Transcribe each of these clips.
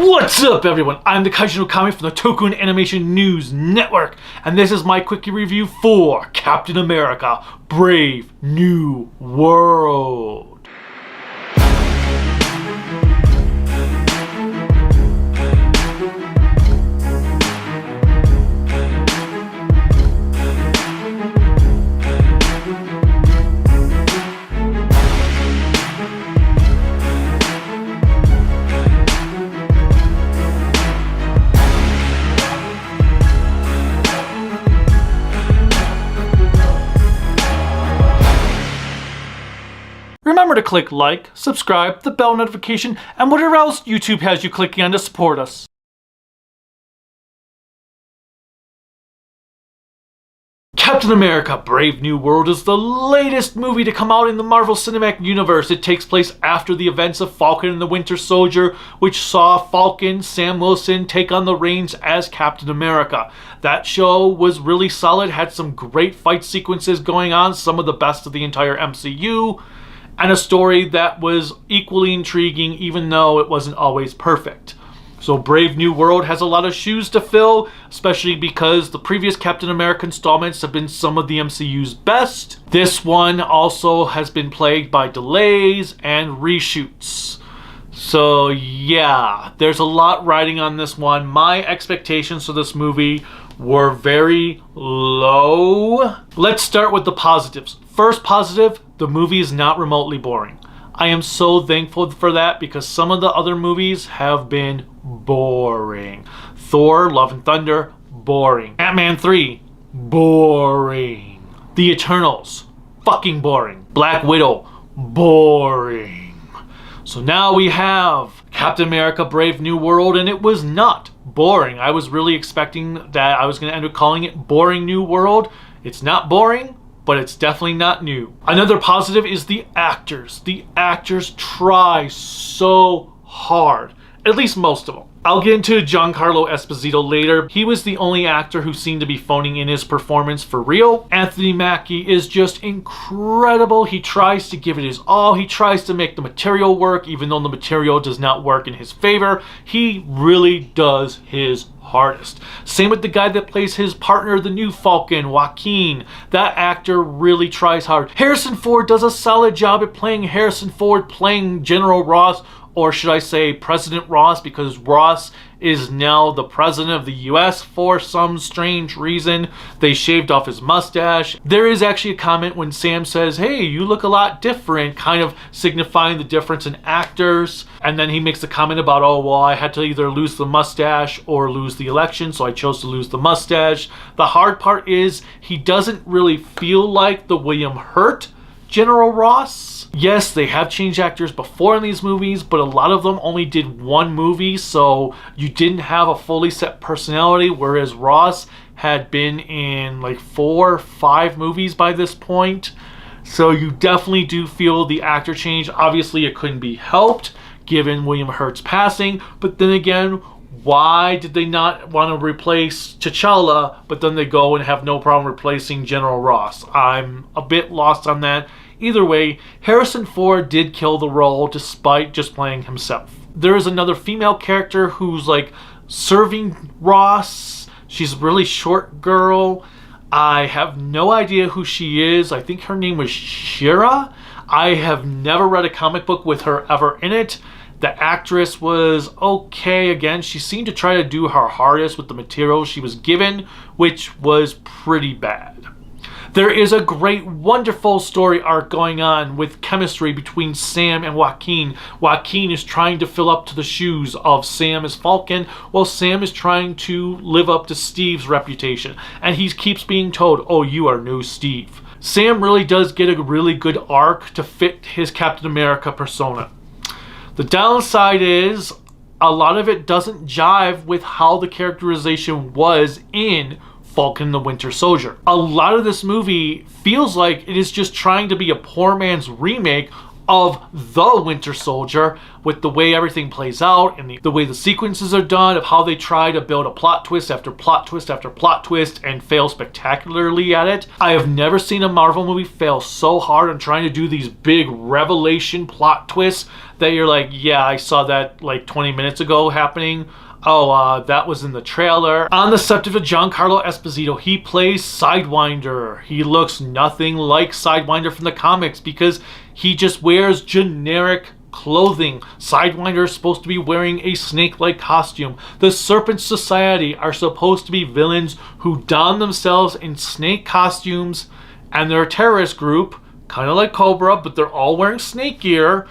What's up, everyone? I'm the Kaiju no Kami from the Toku Animation News Network, and this is my quickie review for Captain America: Brave New World. Remember to click like, subscribe, the bell notification, and whatever else YouTube has you clicking on to support us. Captain America: Brave New World is the latest movie to come out in the Marvel Cinematic Universe. It takes place after the events of Falcon and the Winter Soldier, which saw Falcon, Sam Wilson, take on the reins as Captain America. That show was really solid, had some great fight sequences going on, some of the best of the entire MCU, and a story that was equally intriguing even though it wasn't always perfect. So Brave New World has a lot of shoes to fill, especially because the previous Captain America installments have been some of the MCU's best. This one also has been plagued by delays and reshoots. So yeah, there's a lot riding on this one. My expectations for this movie were very low. Let's start with the positives. First positive, the movie is not remotely boring. I am so thankful for that because some of the other movies have been boring. Thor: Love and Thunder, boring. Ant-Man 3, boring. The Eternals, fucking boring. Black Widow, boring. So now we have Captain America: Brave New World, and it was not boring. I was really expecting that I was going to end up calling it Boring New World. It's not boring, but it's definitely not new. Another positive is the actors. The actors try so hard, at least most of them. I'll get into Giancarlo Esposito later. He was the only actor who seemed to be phoning in his performance for real. Anthony Mackie is just incredible. He tries to give it his all. He tries to make the material work, even though the material does not work in his favor. He really does his hardest. Same with the guy that plays his partner, the new Falcon, Joaquin. That actor really tries hard. Harrison Ford does a solid job at playing Harrison Ford, playing General Ross, or should I say President Ross, because Ross is now the president of the US for some strange reason. They shaved off his mustache. There is actually a comment when Sam says, "Hey, you look a lot different," kind of signifying the difference in actors. And then he makes a comment about, "Oh, well, I had to either lose the mustache or lose the election, so I chose to lose the mustache." The hard part is he doesn't really feel like the William Hurt General Ross. Yes, they have changed actors before in these movies, but a lot of them only did one movie, so you didn't have a fully set personality, whereas Ross had been in like 4 or 5 movies by this point. So you definitely do feel the actor change. Obviously, it couldn't be helped given William Hurt's passing, but then again, why did they not want to replace T'Challa, but then they go and have no problem replacing General Ross? I'm a bit lost on that. Either way, Harrison Ford did kill the role despite just playing himself. There is another female character who's like serving Ross. She's a really short girl. I have no idea who she is. I think her name was Shira. I have never read a comic book with her ever in it. The actress was okay. Again, she seemed to try to do her hardest with the material she was given, which was pretty bad. There is a great, wonderful story arc going on with chemistry between Sam and Joaquin. Joaquin is trying to fill up to the shoes of Sam as Falcon, while Sam is trying to live up to Steve's reputation. And he keeps being told, "Oh, you are no Steve." Sam really does get a really good arc to fit his Captain America persona. The downside is a lot of it doesn't jive with how the characterization was in Falcon the Winter Soldier. A lot of this movie feels like it is just trying to be a poor man's remake of The Winter Soldier with the way everything plays out and the way the sequences are done, of how they try to build a plot twist after plot twist after plot twist and fail spectacularly at it. I have never seen a Marvel movie fail so hard on trying to do these big revelation plot twists that you're like, yeah, I saw that like 20 minutes ago happening. Oh, that was in the trailer. On the subject of Giancarlo Esposito, he plays Sidewinder. He looks nothing like Sidewinder from the comics because he just wears generic clothing. Sidewinder is supposed to be wearing a snake-like costume. The Serpent Society are supposed to be villains who don themselves in snake costumes, and they're a terrorist group, kind of like Cobra, but they're all wearing snake gear.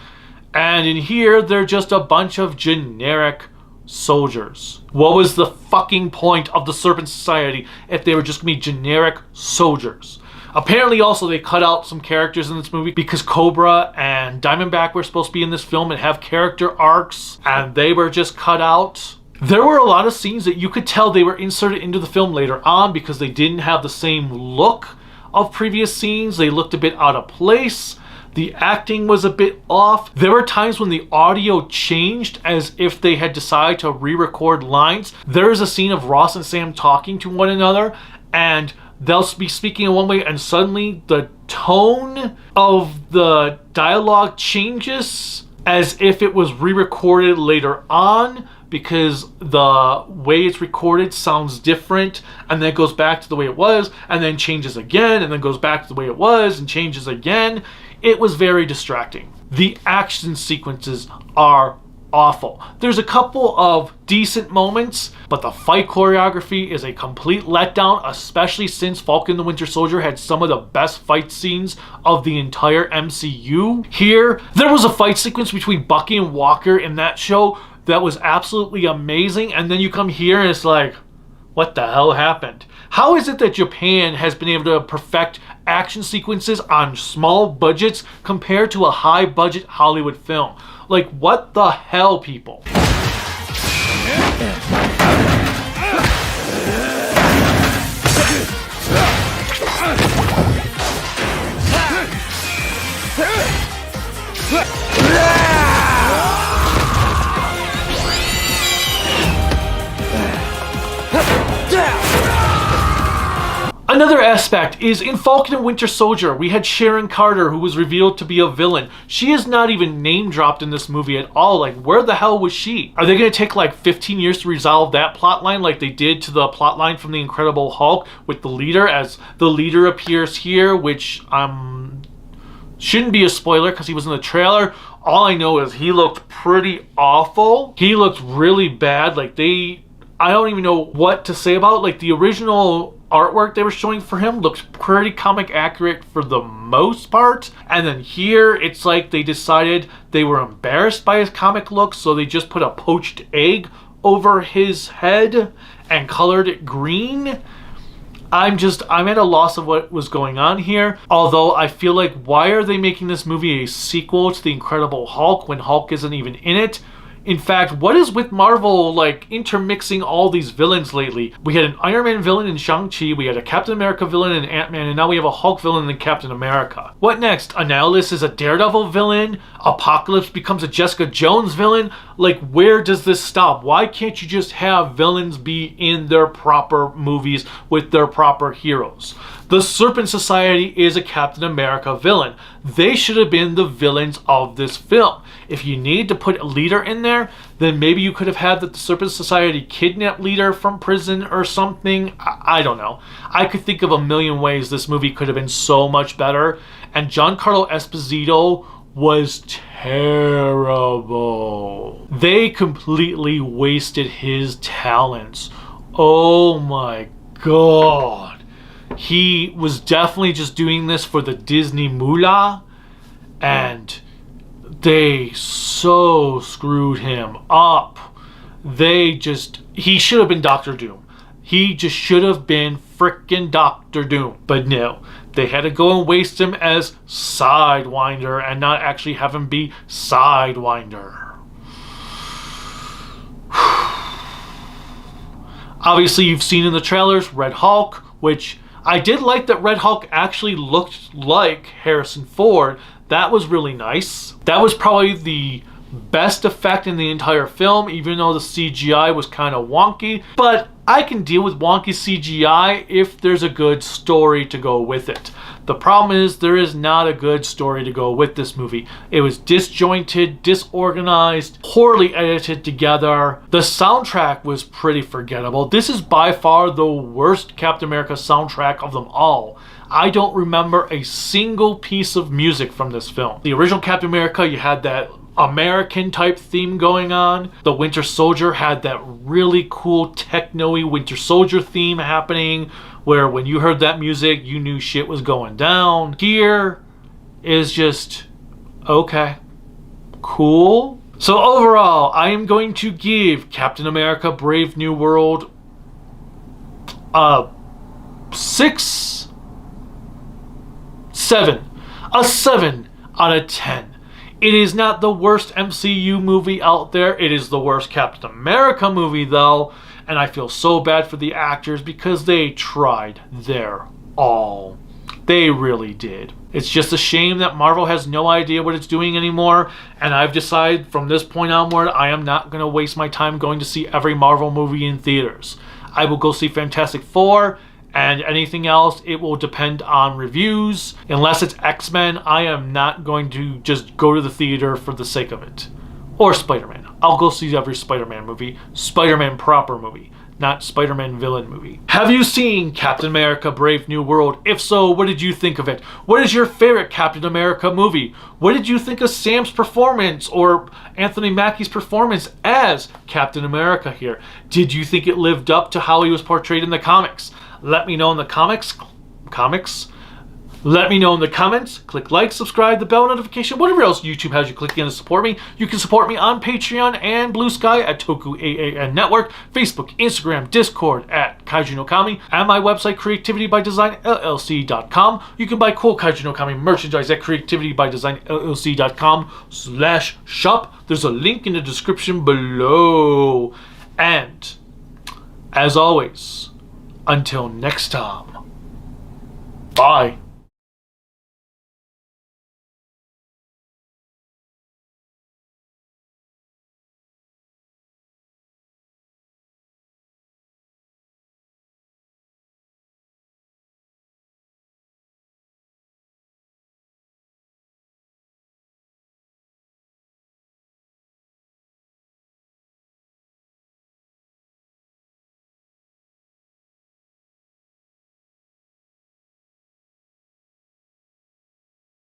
And in here, they're just a bunch of generic soldiers. What was the fucking point of the Serpent Society if they were just gonna be generic soldiers? Apparently also they cut out some characters in this movie because Cobra and Diamondback were supposed to be in this film and have character arcs, and they were just cut out. There were a lot of scenes that you could tell they were inserted into the film later on because they didn't have the same look of previous scenes. They looked a bit out of place. The acting was a bit off. There were times when the audio changed as if they had decided to re-record lines. There is a scene of Ross and Sam talking to one another, and they'll be speaking in one way, and suddenly the tone of the dialogue changes as if it was re-recorded later on, because the way it's recorded sounds different, and then it goes back to the way it was, and then changes again, and then goes back to the way it was, and changes again. It was very distracting. The action sequences are awful. There's a couple of decent moments, but the fight choreography is a complete letdown, especially since Falcon and the Winter Soldier had some of the best fight scenes of the entire MCU. Here, there was a fight sequence between Bucky and Walker in that show that was absolutely amazing, and then you come here and it's like, what the hell happened? How is it that Japan has been able to perfect action sequences on small budgets compared to a high budget Hollywood film? Like, what the hell, people? Another aspect is in Falcon and Winter Soldier, we had Sharon Carter, who was revealed to be a villain. She is not even name dropped in this movie at all. Like, where the hell was she? Are they going to take like 15 years to resolve that plot line like they did to the plot line from The Incredible Hulk with the leader, as the leader appears here, which shouldn't be a spoiler because he was in the trailer. All I know is he looked pretty awful. He looked really bad. Like, I don't even know what to say about it. Like, the original artwork they were showing for him looked pretty comic accurate for the most part, and then here it's like they decided they were embarrassed by his comic look, so they just put a poached egg over his head and colored it green. I'm at a loss of what was going on here. Although I feel like, why are they making this movie a sequel to The Incredible Hulk when Hulk isn't even in it? In fact, what is with Marvel, like, intermixing all these villains lately? We had an Iron Man villain in Shang-Chi, we had a Captain America villain in Ant-Man, and now we have a Hulk villain in Captain America. What next? Annihilus is a Daredevil villain? Apocalypse becomes a Jessica Jones villain? Like, where does this stop? Why can't you just have villains be in their proper movies with their proper heroes? The Serpent Society is a Captain America villain. They should have been the villains of this film. If you need to put a leader in there, then maybe you could have had the Serpent Society kidnap leader from prison or something. I don't know. I could think of a million ways this movie could have been so much better. And Giancarlo Esposito was terrible. They completely wasted his talents. Oh my god. He was definitely just doing this for the Disney moolah, and they so screwed him up. He should have been Doctor Doom. He just should have been frickin' Doctor Doom. But no, they had to go and waste him as Sidewinder and not actually have him be Sidewinder. Obviously, you've seen in the trailers Red Hulk, which I did like that Red Hulk actually looked like Harrison Ford. That was really nice. That was probably the best effect in the entire film, even though the CGI was kind of wonky. But I can deal with wonky CGI if there's a good story to go with it. The problem is there is not a good story to go with this movie. It was disjointed, disorganized, poorly edited together. The soundtrack was pretty forgettable. This is by far the worst Captain America soundtrack of them all. I don't remember a single piece of music from this film. The original Captain America, you had that American type theme going on. The Winter Soldier had that really cool techno-y Winter Soldier theme happening, where when you heard that music, you knew shit was going down. Here is just, okay, cool. So overall, I am going to give Captain America Brave New World a 7 out of 10. It is not the worst MCU movie out there. It is the worst Captain America movie, though. And I feel so bad for the actors because they tried their all. They really did. It's just a shame that Marvel has no idea what it's doing anymore. And I've decided from this point onward, I am not going to waste my time going to see every Marvel movie in theaters. I will go see Fantastic Four. And anything else, it will depend on reviews. Unless it's X-Men, I am not going to just go to the theater for the sake of it. Or Spider-Man. I'll go see every Spider-Man movie. Spider-Man proper movie, not Spider-Man villain movie. Have you seen Captain America Brave New World? If so, what did you think of it? What is your favorite Captain America movie? What did you think of Sam's performance or Anthony Mackie's performance as Captain America here? Did you think it lived up to how he was portrayed in the comics? Let me know in the Let me know in the comments. Click like, subscribe, the bell notification, whatever else YouTube has you clicking to support me. You can support me on Patreon and Bluesky at Toku Network, Facebook, Instagram, Discord at Kaiju no Kami, and my website creativitybydesignllc.com. You can buy cool Kaiju no Kami merchandise at creativitybydesignllc.com/shop. There's a link in the description below. And as always, until next time, bye.